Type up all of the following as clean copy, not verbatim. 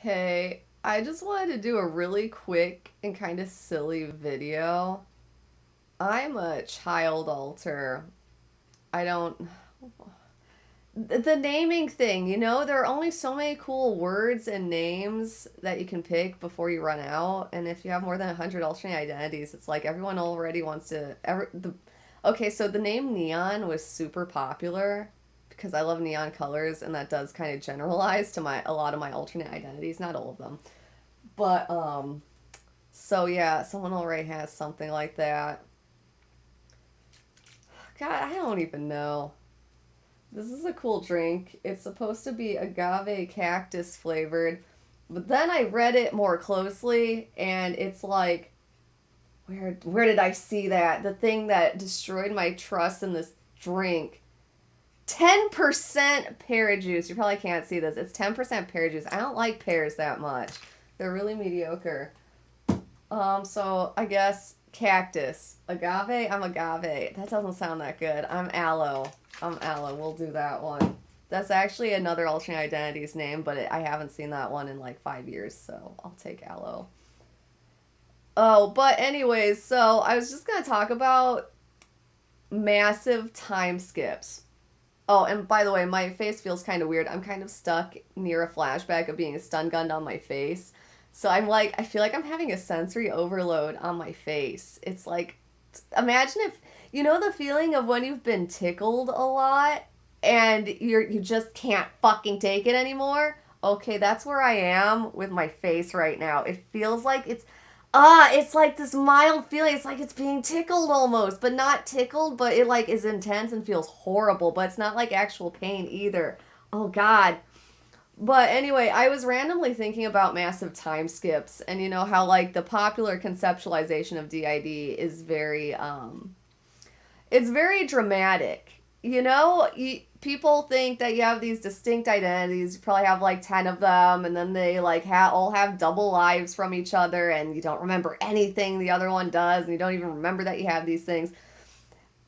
Hey, I just wanted to do a really quick and kind of silly video. I'm a child alter. I don't. The naming thing, there are only so many cool words and names that you can pick before you run out. And if you have more than 100 alternate identities, it's like everyone already wants to. Okay, so the name Neon was super popular because I love neon colors, and that does kind of generalize to a lot of my alternate identities, not all of them. But so yeah, someone already has something like that. God, I don't even know. This is a cool drink. It's supposed to be agave cactus flavored, but then I read it more closely, and it's like, where did I see that? The thing that destroyed my trust in this drink. 10% pear juice. You probably can't see this. It's 10% pear juice. I don't like pears that much. They're really mediocre. So I guess cactus. Agave? I'm agave. That doesn't sound that good. I'm aloe. I'm aloe. We'll do that one. That's actually another alternate identity's name, but I haven't seen that one in like 5 years, so I'll take aloe. Oh, but anyways, so I was just gonna talk about massive time skips. Oh, and by the way, my face feels kind of weird. I'm kind of stuck near a flashback of being stun gunned on my face. So I'm like, I feel like I'm having a sensory overload on my face. It's like, imagine if, the feeling of when you've been tickled a lot and you just can't fucking take it anymore? Okay, that's where I am with my face right now. It feels like it's like this mild feeling. It's like it's being tickled almost, but not tickled, but it like is intense and feels horrible, but it's not like actual pain either. Oh god. But anyway, I was randomly thinking about massive time skips, and you know how like the popular conceptualization of DID is it's very dramatic. People think that you have these distinct identities. You probably have like 10 of them, and then they like all have double lives from each other, and you don't remember anything the other one does, and you don't even remember that you have these things.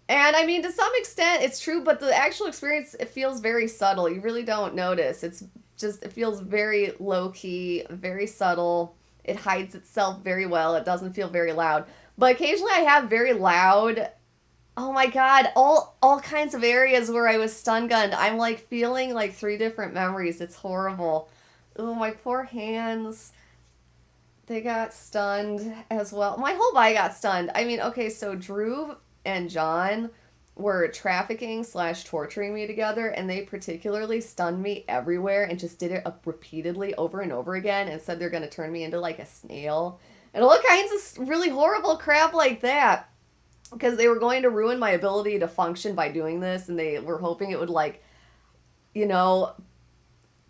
And I mean, to some extent, it's true, but the actual experience, it feels very subtle. You really don't notice. It feels very low key, very subtle. It hides itself very well. It doesn't feel very loud. But occasionally I have very loud. Oh my god, all kinds of areas where I was stun gunned. I'm like feeling like three different memories. It's horrible. Oh, my poor hands. They got stunned as well. My whole body got stunned. I mean, okay, so Drew and John were trafficking slash torturing me together, and they particularly stunned me everywhere and just did it repeatedly over and over again and said they're going to turn me into like a snail and all kinds of really horrible crap like that, because they were going to ruin my ability to function by doing this, and they were hoping it would like, you know,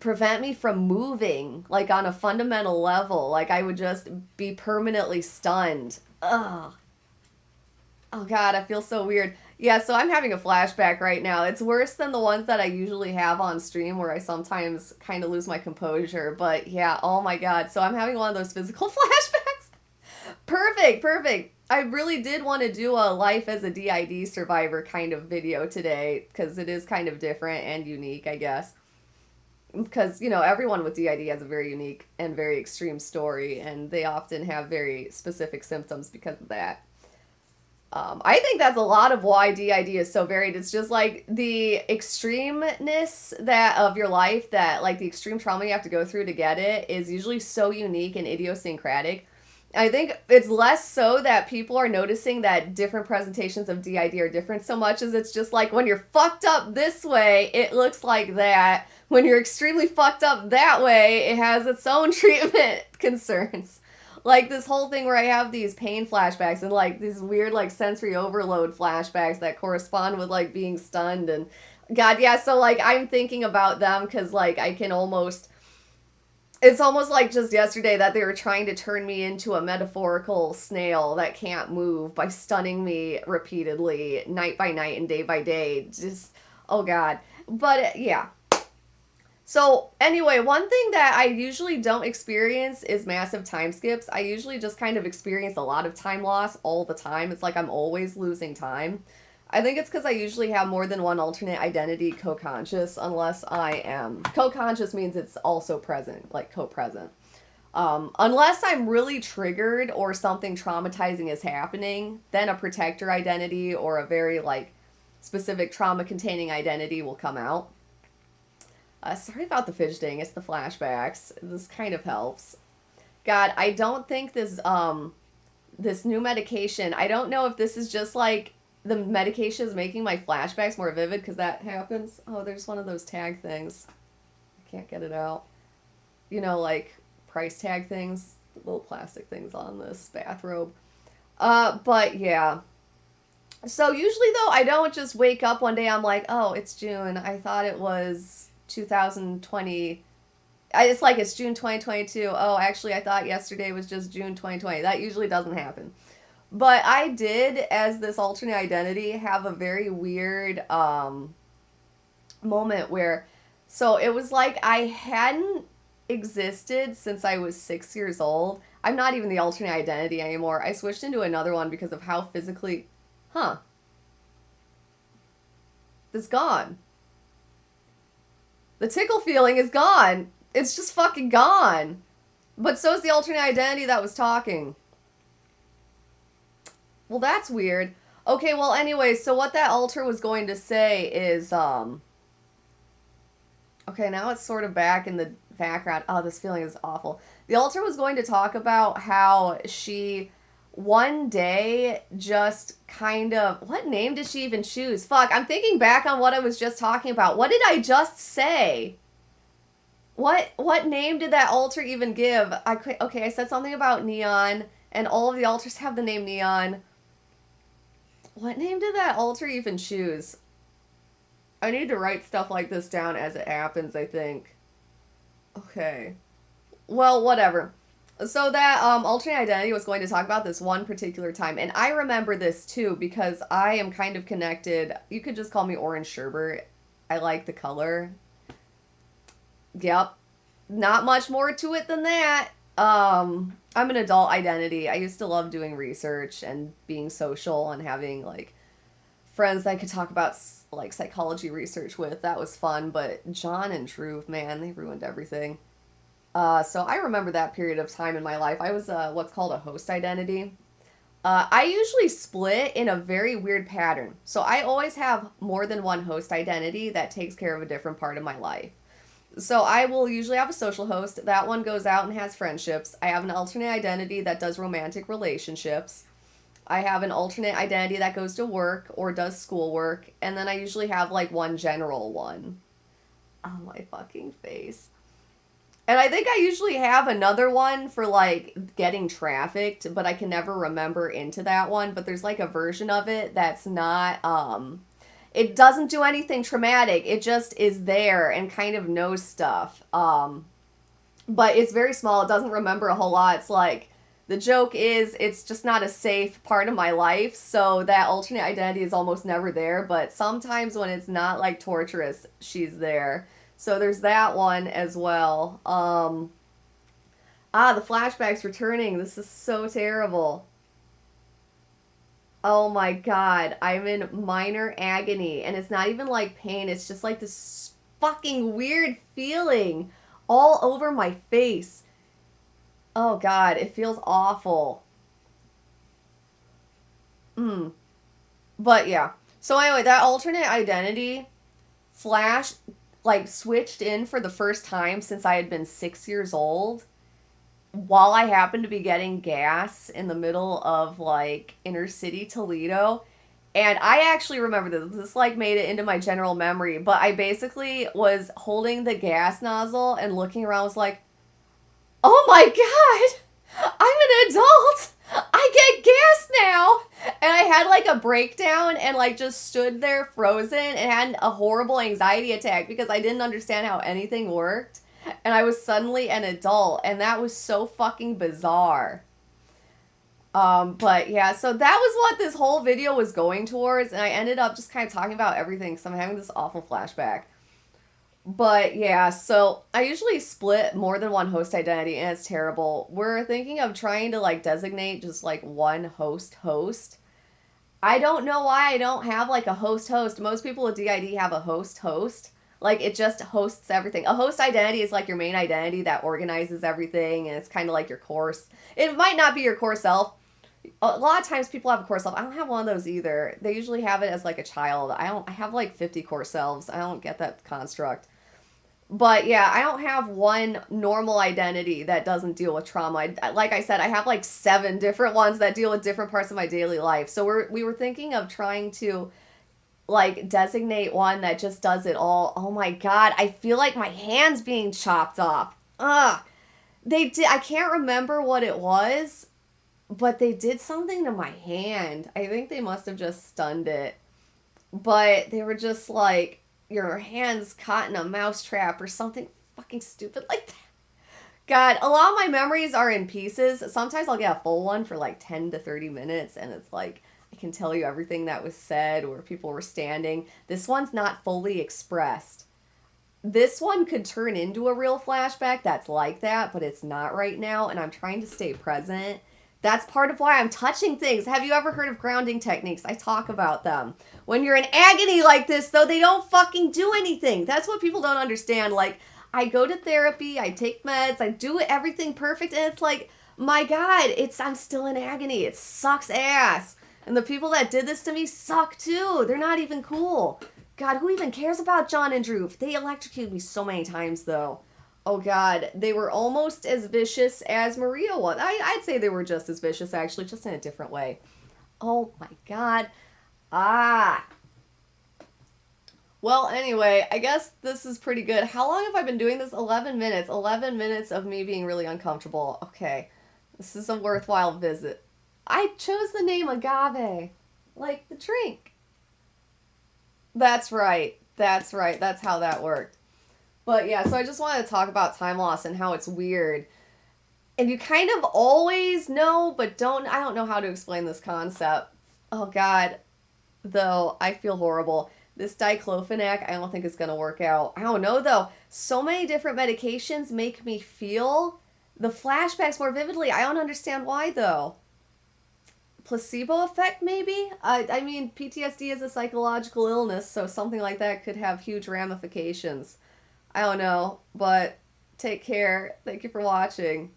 prevent me from moving like on a fundamental level. Like I would just be permanently stunned. Ugh. Oh god, I feel so weird. Yeah, so I'm having a flashback right now. It's worse than the ones that I usually have on stream where I sometimes kind of lose my composure. But yeah, oh my god. So I'm having one of those physical flashbacks. Perfect, perfect. I really did want to do a life as a DID survivor kind of video today because it is kind of different and unique, I guess. Because, everyone with DID has a very unique and very extreme story, and they often have very specific symptoms because of that. I think that's a lot of why DID is so varied. It's just like the extremeness that of your life, that like the extreme trauma you have to go through to get it, is usually so unique and idiosyncratic. I think it's less so that people are noticing that different presentations of DID are different so much as it's just like when you're fucked up this way, it looks like that. When you're extremely fucked up that way, it has its own treatment concerns. Like this whole thing where I have these pain flashbacks and like these weird like sensory overload flashbacks that correspond with like being stunned, and god, yeah, so like I'm thinking about them because like I can almost, it's almost like just yesterday that they were trying to turn me into a metaphorical snail that can't move by stunning me repeatedly night by night and day by day. Just, oh god. But yeah, so anyway, one thing that I usually don't experience is massive time skips. I usually just kind of experience a lot of time loss all the time. It's like I'm always losing time. I think it's because I usually have more than one alternate identity co-conscious, unless I am. Co-conscious means it's also present, like co-present. Unless I'm really triggered or something traumatizing is happening, then a protector identity or a very like specific trauma containing identity will come out. Sorry about the fidgeting. It's the flashbacks. This kind of helps. God, I don't think this new medication. I don't know if this is just like the medication is making my flashbacks more vivid because that happens. Oh, there's one of those tag things. I can't get it out. You know, like price tag things, little plastic things on this bathrobe. But yeah. So usually though, I don't just wake up one day. I'm like, oh, it's June. I thought it was 2020. It's like it's June 2022. Oh, actually, I thought yesterday was just June 2020. That usually doesn't happen. But I did, as this alternate identity, have a very weird moment where, so it was like I hadn't existed since I was 6 years old. I'm not even the alternate identity anymore. I switched into another one because of how physically, huh, it's gone. The tickle feeling is gone. It's just fucking gone. But so's the alternate identity that was talking. Well, that's weird. Okay, well, anyway, so what that alter was going to say is, okay, now it's sort of back in the background. Oh, this feeling is awful. The alter was going to talk about how she one day just kind of, what name did she even choose? Fuck, I'm thinking back on what I was just talking about. What did I just say? What name did that alter even give? Okay, I said something about Neon, and all of the alters have the name Neon. What name did that alter even choose? I need to write stuff like this down as it happens, I think. Okay. Well, whatever. So that alternate identity was going to talk about this one particular time, and I remember this too because I am kind of connected. You could just call me Orange Sherbert. I like the color. Yep. Not much more to it than that. I'm an adult identity. I used to love doing research and being social and having like friends that I could talk about like psychology research with. That was fun, but John and Truth, man, they ruined everything. So I remember that period of time in my life. I was what's called a host identity. I usually split in a very weird pattern. So I always have more than one host identity that takes care of a different part of my life. So I will usually have a social host. That one goes out and has friendships. I have an alternate identity that does romantic relationships. I have an alternate identity that goes to work or does schoolwork. And then I usually have like one general one. Oh, my fucking face. And I think I usually have another one for like getting trafficked, but I can never remember into that one. But there's like a version of it that's not, it doesn't do anything traumatic. It just is there and kind of knows stuff. But it's very small. It doesn't remember a whole lot. It's like, the joke is it's just not a safe part of my life. So that alternate identity is almost never there. But sometimes when it's not like torturous, she's there. So there's that one as well. The flashbacks returning. This is so terrible. Oh my god. I'm in minor agony. And it's not even like pain. It's just like this fucking weird feeling all over my face. Oh god. It feels awful. But yeah. So anyway, that alternate identity flash like switched in for the first time since I had been 6 years old while I happened to be getting gas in the middle of like inner city Toledo. And I actually remember this. This like made it into my general memory, but I basically was holding the gas nozzle and looking around, was like, oh my god, I'm an adult. I get gas now. And I had like a breakdown and like just stood there frozen and had a horrible anxiety attack because I didn't understand how anything worked. And I was suddenly an adult, and that was so fucking bizarre. But yeah, so that was what this whole video was going towards, and I ended up just kind of talking about everything because I'm having this awful flashback. But yeah, so I usually split more than one host identity, and it's terrible. We're thinking of trying to like designate just like one host. I don't know why I don't have like a host. Most people with DID have a host. Like it just hosts everything. A host identity is like your main identity that organizes everything, and it's kind of like your course. It might not be your core self. A lot of times people have a core self. I don't have one of those either. They usually have it as like a child. I don't. I have like 50 core selves. I don't get that construct. But yeah, I don't have one normal identity that doesn't deal with trauma. Like I said, I have like 7 different ones that deal with different parts of my daily life. So we were thinking of trying to like designate one that just does it all. Oh my god, I feel like my hand's being chopped off. Ugh. They did. I can't remember what it was, but they did something to my hand. I think they must have just stunned it. But they were just like, your hand's caught in a mouse trap or something fucking stupid like that. God, a lot of my memories are in pieces. Sometimes I'll get a full one for like 10 to 30 minutes, and it's like, I can tell you everything that was said, where people were standing. This one's not fully expressed. This one could turn into a real flashback that's like that, but it's not right now, and I'm trying to stay present. That's part of why I'm touching things. Have you ever heard of grounding techniques? I talk about them. When you're in agony like this, though, they don't fucking do anything. That's what people don't understand. Like, I go to therapy, I take meds, I do everything perfect, and it's like, my God, I'm still in agony. It sucks ass. And the people that did this to me suck too. They're not even cool. God, who even cares about John and Drew? They electrocuted me so many times, though. Oh, God. They were almost as vicious as Maria was. I'd say they were just as vicious, actually, just in a different way. Oh, my God. Ah. Well, anyway, I guess this is pretty good. How long have I been doing this? 11 minutes. 11 minutes of me being really uncomfortable. Okay. This is a worthwhile visit. I chose the name Agave. Like the drink. That's right. That's right. That's how that worked. But yeah, so I just wanted to talk about time loss and how it's weird. And you kind of always know, but I don't know how to explain this concept. Oh God. Though, I feel horrible. This diclofenac, I don't think it's going to work out. I don't know though. So many different medications make me feel the flashbacks more vividly. I don't understand why though. Placebo effect maybe. I mean, PTSD is a psychological illness, so something like that could have huge ramifications. I don't know, but take care. Thank you for watching.